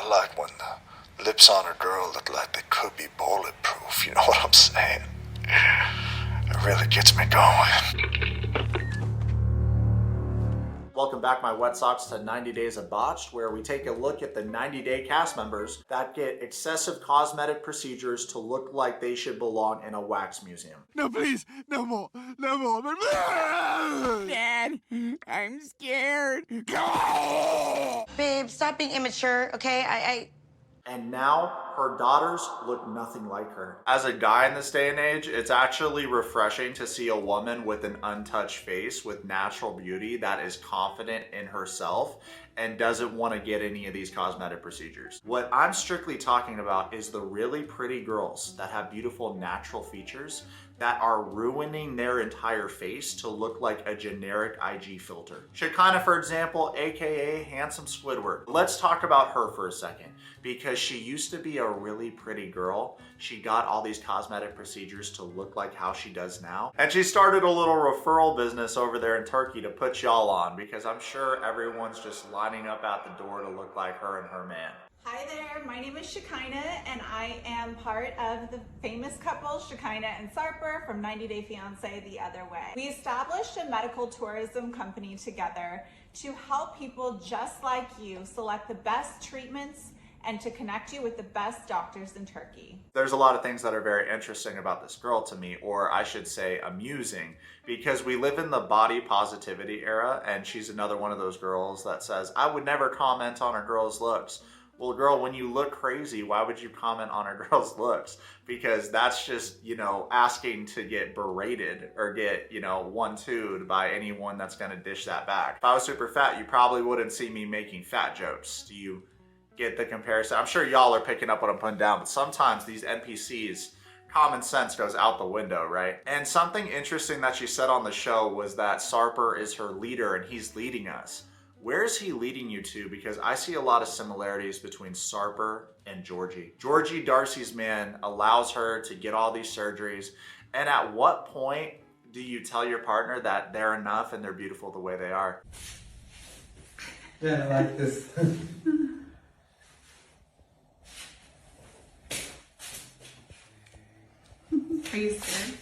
I like when the lips on a girl look like they could be bulletproof, you know what I'm saying? It really gets me going. Welcome back, my wet socks, to 90 Days of Botched, where we take a look at the 90-day cast members that get excessive cosmetic procedures to look like they should belong in a wax museum. No, please, no more. Dad, I'm scared. Babe, stop being immature, okay? And now her daughters look nothing like her. As a guy in this day and age, it's actually refreshing to see a woman with an untouched face with natural beauty that is confident in herself and doesn't want to get any of these cosmetic procedures. What I'm strictly talking about is the really pretty girls that have beautiful natural features that are ruining their entire face to look like a generic IG filter. Shekinah, for example, aka Handsome Squidward. Let's talk about her for a second, because she used to be a really pretty girl. She got all these cosmetic procedures to look like how she does now. And she started a little referral business over there in Turkey to put y'all on, because I'm sure everyone's just lining up at the door to look like her and her man. Hi there, my name is Shekinah and I am part of the famous couple Shekinah and Sarper from 90 Day Fiancé The Other Way. We established a medical tourism company together to help people just like you select the best treatments and to connect you with the best doctors in Turkey. There's a lot of things that are very interesting about this girl to me, or I should say amusing, because we live in the body positivity era, and she's another one of those girls that says, I would never comment on a girl's looks. Well, girl, when you look crazy, why would you comment on a girl's looks? Because that's just, asking to get berated or get, one-two'd by anyone that's gonna dish that back. If I was super fat, you probably wouldn't see me making fat jokes. Do you get the comparison? I'm sure y'all are picking up what I'm putting down, but sometimes these NPCs, common sense goes out the window, right? And something interesting that she said on the show was that Sarper is her leader and he's leading us. Where is he leading you to? Because I see a lot of similarities between Sarper and Georgie. Georgie Darcy's man allows her to get all these surgeries. And at what point do you tell your partner that they're enough and they're beautiful the way they are? Yeah, I like this. Are you scared?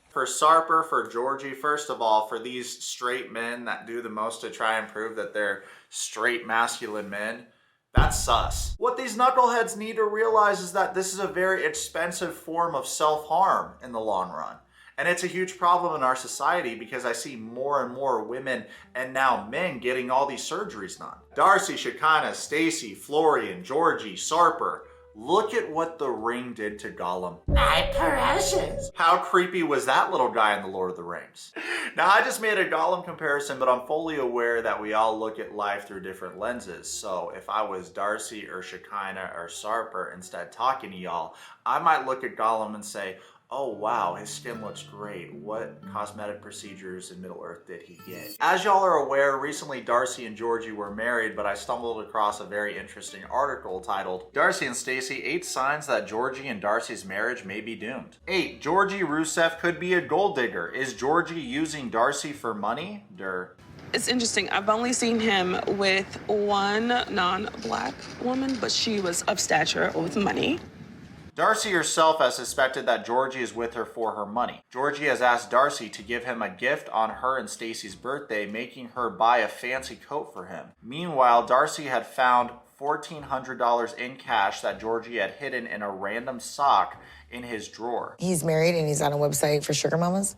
For Sarper, for Georgie, first of all, for these straight men that do the most to try and prove that they're straight masculine men, that's sus. What these knuckleheads need to realize is that this is a very expensive form of self-harm in the long run. And it's a huge problem in our society because I see more and more women and now men getting all these surgeries done. Darcy, Shekinah, Stacy, Florian, Georgie, Sarper. Look at what the ring did to Gollum. My precious. How creepy was that little guy in The Lord of the Rings? Now, I just made a Gollum comparison, but I'm fully aware that we all look at life through different lenses. So if I was Darcy or Shekinah or Sarper instead talking to y'all, I might look at Gollum and say, oh wow, his skin looks great. What cosmetic procedures in Middle-earth did he get? As y'all are aware, recently Darcy and Georgie were married, but I stumbled across a very interesting article titled, Darcy and Stacey, 8 Signs That Georgie and Darcy's Marriage May Be Doomed. 8. Georgie Rusev could be a gold digger. Is Georgie using Darcy for money? It's interesting. I've only seen him with one non-black woman, but she was of stature with money. Darcy herself has suspected that Georgie is with her for her money. Georgie has asked Darcy to give him a gift on her and Stacy's birthday, making her buy a fancy coat for him. Meanwhile, Darcy had found $1,400 in cash that Georgie had hidden in a random sock in his drawer. He's married and he's on a website for sugar mamas.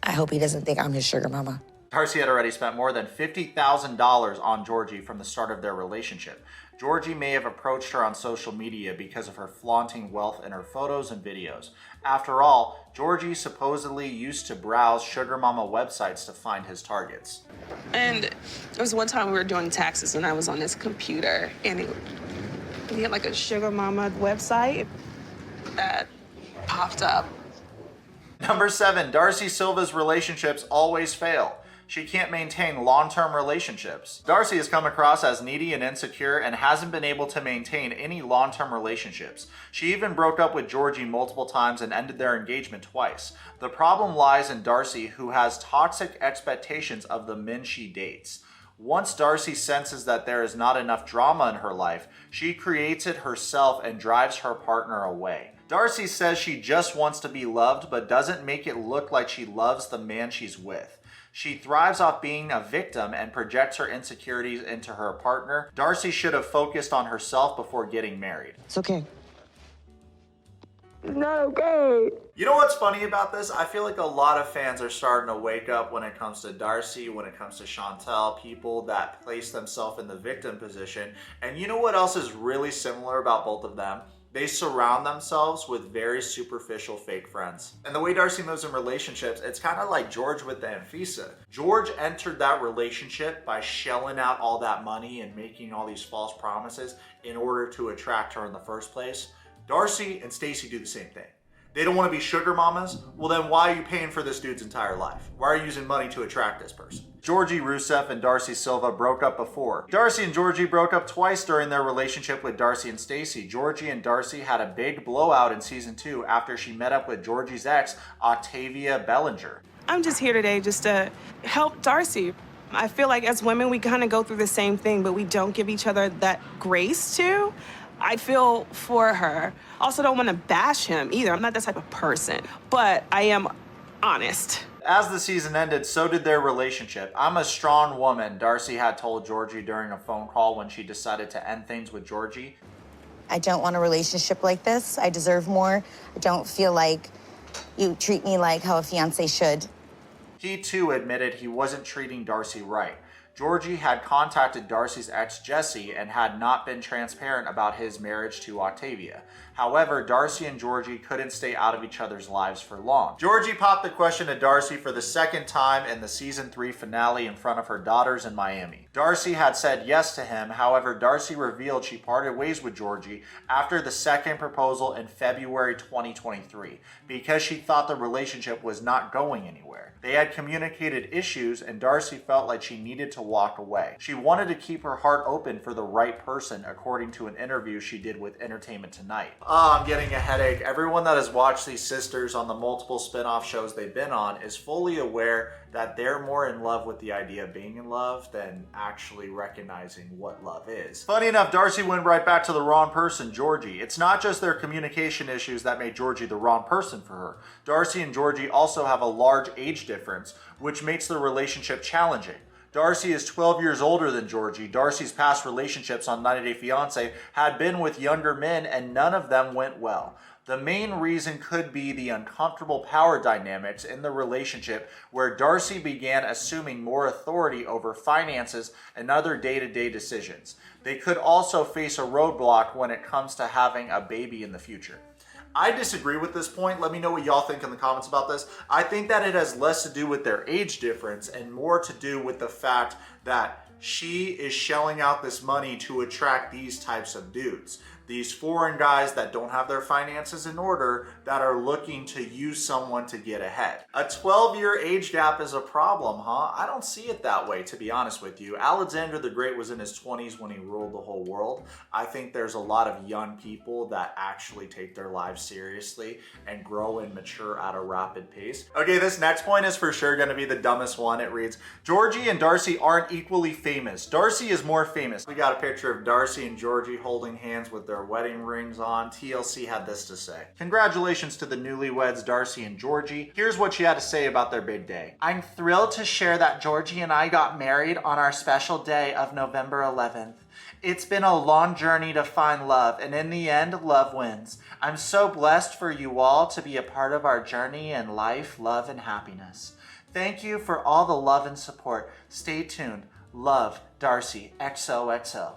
I hope he doesn't think I'm his sugar mama. Darcy had already spent more than $50,000 on Georgie from the start of their relationship. Georgie may have approached her on social media because of her flaunting wealth in her photos and videos. After all, Georgie supposedly used to browse sugar mama websites to find his targets. And there was one time we were doing taxes and I was on his computer and he had like a sugar mama website that popped up. Number 7, Darcy Silvas' relationships always fail. She can't maintain long-term relationships. Darcy has come across as needy and insecure and hasn't been able to maintain any long-term relationships. She even broke up with Georgie multiple times and ended their engagement twice. The problem lies in Darcy, who has toxic expectations of the men she dates. Once Darcy senses that there is not enough drama in her life, she creates it herself and drives her partner away. Darcy says she just wants to be loved, but doesn't make it look like she loves the man she's with. She thrives off being a victim and projects her insecurities into her partner. Darcy should have focused on herself before getting married. It's okay. It's not okay. You know what's funny about this? I feel like a lot of fans are starting to wake up when it comes to Darcy, when it comes to Chantel, people that place themselves in the victim position. And you know what else is really similar about both of them? They surround themselves with very superficial fake friends. And the way Darcy moves in relationships, it's kind of like George with the Anfisa. George entered that relationship by shelling out all that money and making all these false promises in order to attract her in the first place. Darcy and Stacy do the same thing. They don't want to be sugar mamas? Well then why are you paying for this dude's entire life? Why are you using money to attract this person? Georgie Rusev and Darcy Silva broke up before. Darcy and Georgie broke up twice during their relationship with Darcy and Stacy. Georgie and Darcy had a big blowout in season 2 after she met up with Georgie's ex, Octavia Bellinger. I'm just here today just to help Darcy. I feel like as women, we kind of go through the same thing, but we don't give each other that grace to. I feel for her. Also don't want to bash him either. I'm not that type of person, but I am honest. As the season ended, so did their relationship. I'm a strong woman, Darcy had told Georgie during a phone call when she decided to end things with Georgie. I don't want a relationship like this. I deserve more. I don't feel like you treat me like how a fiancé should. He too admitted he wasn't treating Darcy right. Georgie had contacted Darcy's ex Jesse and had not been transparent about his marriage to Octavia. However, Darcy and Georgie couldn't stay out of each other's lives for long. Georgie popped the question to Darcy for the second time in the season 3 finale in front of her daughters in Miami. Darcy had said yes to him, however, Darcy revealed she parted ways with Georgie after the second proposal in February 2023 because she thought the relationship was not going anywhere. They had communicated issues and Darcy felt like she needed to walk away. She wanted to keep her heart open for the right person, according to an interview she did with Entertainment Tonight. I'm getting a headache. Everyone that has watched these sisters on the multiple spin-off shows they've been on is fully aware that they're more in love with the idea of being in love than actually recognizing what love is. Funny enough, Darcy went right back to the wrong person, Georgie. It's not just their communication issues that made Georgie the wrong person for her. Darcy and Georgie also have a large age difference, which makes the relationship challenging. Darcy is 12 years older than Georgie. Darcy's past relationships on 90 Day Fiancé had been with younger men and none of them went well. The main reason could be the uncomfortable power dynamics in the relationship where Darcy began assuming more authority over finances and other day-to-day decisions. They could also face a roadblock when it comes to having a baby in the future. I disagree with this point. Let me know what y'all think in the comments about this. I think that it has less to do with their age difference and more to do with the fact that she is shelling out this money to attract these types of dudes. These foreign guys that don't have their finances in order that are looking to use someone to get ahead. A 12-year age gap is a problem, huh? I don't see it that way, to be honest with you. Alexander the Great was in his 20s when he ruled the whole world. I think there's a lot of young people that actually take their lives seriously and grow and mature at a rapid pace. Okay, this next point is for sure gonna be the dumbest one. It reads, Georgie and Darcy aren't equally famous. Darcy is more famous. We got a picture of Darcy and Georgie holding hands with their wedding rings on. TLC had this to say. Congratulations to the newlyweds Darcy and Georgie. Here's what she had to say about their big day. I'm thrilled to share that Georgie and I got married on our special day of November 11th. It's been a long journey to find love, and in the end, love wins. I'm so blessed for you all to be a part of our journey in life, love, and happiness. Thank you for all the love and support. Stay tuned. Love, Darcy, XOXO.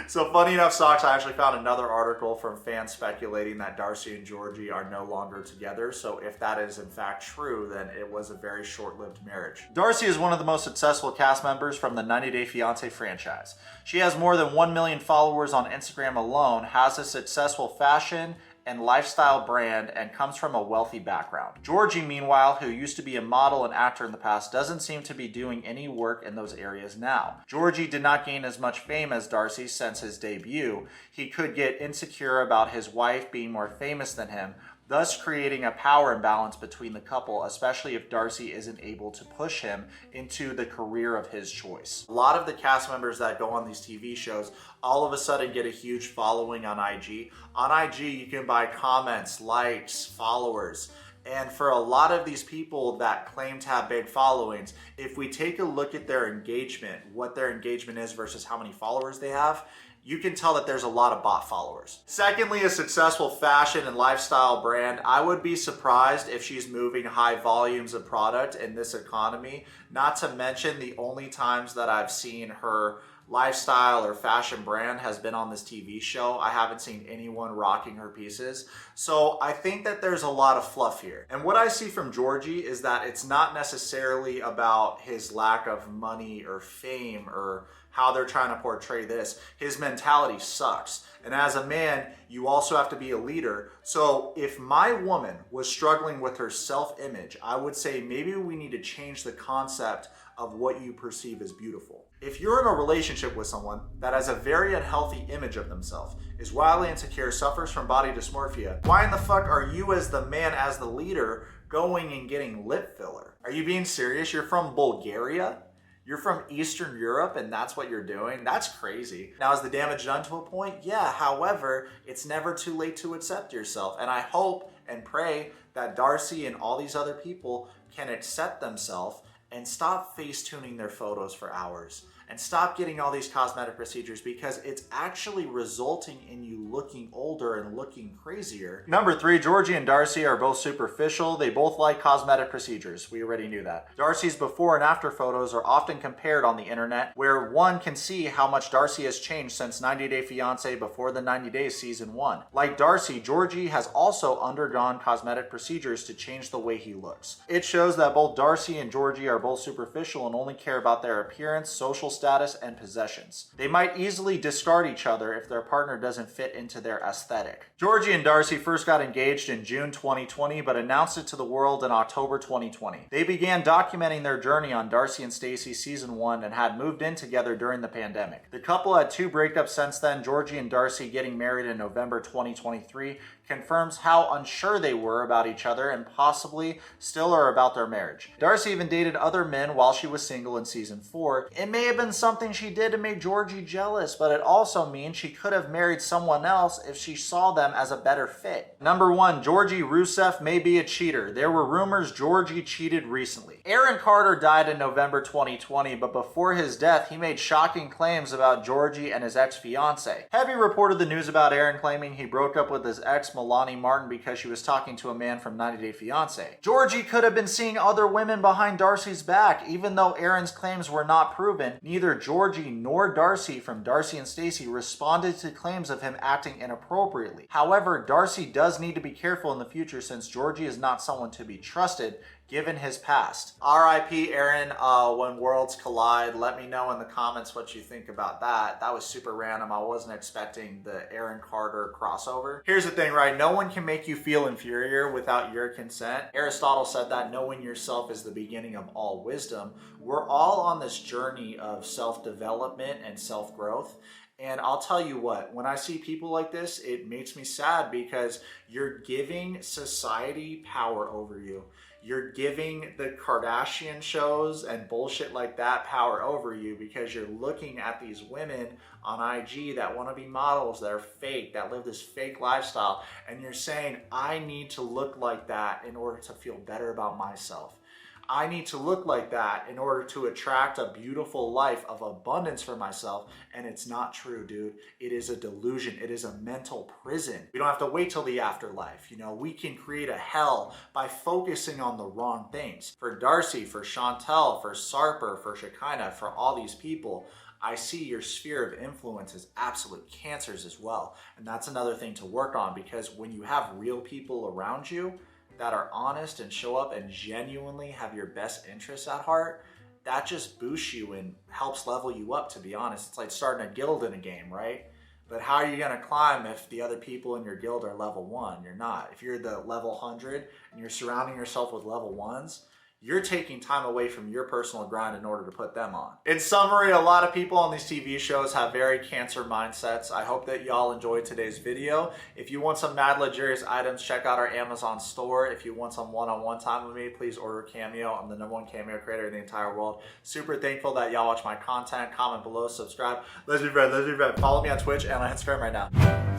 So funny enough, Socks, I actually found another article from fans speculating that Darcy and Georgie are no longer together. So if that is in fact true, then it was a very short-lived marriage. Darcy is one of the most successful cast members from the 90 Day Fiancé franchise. She has more than 1 million followers on Instagram alone, has a successful fashion and lifestyle brand, and comes from a wealthy background. Georgie, meanwhile, who used to be a model and actor in the past, doesn't seem to be doing any work in those areas now. Georgie did not gain as much fame as Darcy since his debut. He could get insecure about his wife being more famous than him, thus creating a power imbalance between the couple, especially if Darcy isn't able to push him into the career of his choice. A lot of the cast members that go on these TV shows all of a sudden get a huge following on IG. On IG, you can buy comments, likes, followers. And for a lot of these people that claim to have big followings, if we take a look at their engagement, what their engagement is versus how many followers they have, you can tell that there's a lot of bot followers. Secondly, a successful fashion and lifestyle brand. I would be surprised if she's moving high volumes of product in this economy, not to mention the only times that I've seen her lifestyle or fashion brand has been on this TV show. I haven't seen anyone rocking her pieces. So I think that there's a lot of fluff here. And what I see from Georgie is that it's not necessarily about his lack of money or fame or how they're trying to portray this. His mentality sucks. And as a man, you also have to be a leader. So if my woman was struggling with her self-image, I would say maybe we need to change the concept of what you perceive as beautiful. If you're in a relationship with someone that has a very unhealthy image of themselves, is wildly insecure, suffers from body dysmorphia, why in the fuck are you as the man, as the leader, going and getting lip filler? Are you being serious? You're from Bulgaria? You're from Eastern Europe and that's what you're doing? That's crazy. Now, is the damage done to a point? Yeah, however, it's never too late to accept yourself. And I hope and pray that Darcy and all these other people can accept themselves and stop face-tuning their photos for hours and stop getting all these cosmetic procedures, because it's actually resulting in you looking older and looking crazier. Number 3, Georgie and Darcy are both superficial. They both like cosmetic procedures. We already knew that. Darcy's before and after photos are often compared on the internet, where one can see how much Darcy has changed since 90 Day Fiancé before the 90 Days season 1. Like Darcy, Georgie has also undergone cosmetic procedures to change the way he looks. It shows that both Darcy and Georgie are both superficial and only care about their appearance, social status, and possessions. They might easily discard each other if their partner doesn't fit into their aesthetic. Georgie and Darcy first got engaged in June 2020, but announced it to the world in October 2020. They began documenting their journey on Darcy and Staceys season 1 and had moved in together during the pandemic. The couple had 2 breakups since then. Georgie and Darcy getting married in November 2023 confirms how unsure they were about each other and possibly still are about their marriage. Darcy even dated other men while she was single in season 4. It may have been something she did to make Georgie jealous, but it also means she could have married someone else if she saw them as a better fit. Number 1, Georgie Rusev may be a cheater. There were rumors Georgie cheated recently. Aaron Carter died in November 2020, but before his death, he made shocking claims about Georgie and his ex-fiance. Heavy reported the news about Aaron claiming he broke up with his ex Milani Martin because she was talking to a man from 90 Day Fiancé. Georgie could have been seeing other women behind Darcy's back. Even though Aaron's claims were not proven, neither Georgie nor Darcy from Darcy and Staceys responded to claims of him acting inappropriately. However, Darcy does need to be careful in the future since Georgie is not someone to be trusted given his past. R.I.P. Aaron, when worlds collide. Let me know in the comments what you think about that. That was super random. I wasn't expecting the Aaron Carter crossover. Here's the thing, right? No one can make you feel inferior without your consent. Aristotle said that knowing yourself is the beginning of all wisdom. We're all on this journey of self-development and self-growth. And I'll tell you what, when I see people like this, it makes me sad because you're giving society power over you. You're giving the Kardashian shows and bullshit like that power over you because you're looking at these women on IG that want to be models, that are fake, that live this fake lifestyle, and you're saying, I need to look like that in order to feel better about myself. I need to look like that in order to attract a beautiful life of abundance for myself. And it's not true, dude. It is a delusion. It is a mental prison. We don't have to wait till the afterlife. You know, we can create a hell by focusing on the wrong things. For Darcy, for Chantel, for Sarper, for Shekinah, for all these people, I see your sphere of influence as absolute cancers as well. And that's another thing to work on, because when you have real people around you that are honest and show up and genuinely have your best interests at heart, that just boosts you and helps level you up, to be honest. It's like starting a guild in a game, right? But how are you gonna climb if the other people in your guild are level 1? You're not. If you're the level 100 and you're surrounding yourself with level 1s, you're taking time away from your personal grind in order to put them on. In summary, a lot of people on these TV shows have very cancer mindsets. I hope that y'all enjoyed today's video. If you want some mad luxurious items, check out our Amazon store. If you want some one-on-one time with me, please order Cameo. I'm the #1 Cameo creator in the entire world. Super thankful that y'all watch my content. Comment below, subscribe. Let's be friends, let's be friends. Follow me on Twitch and on Instagram right now.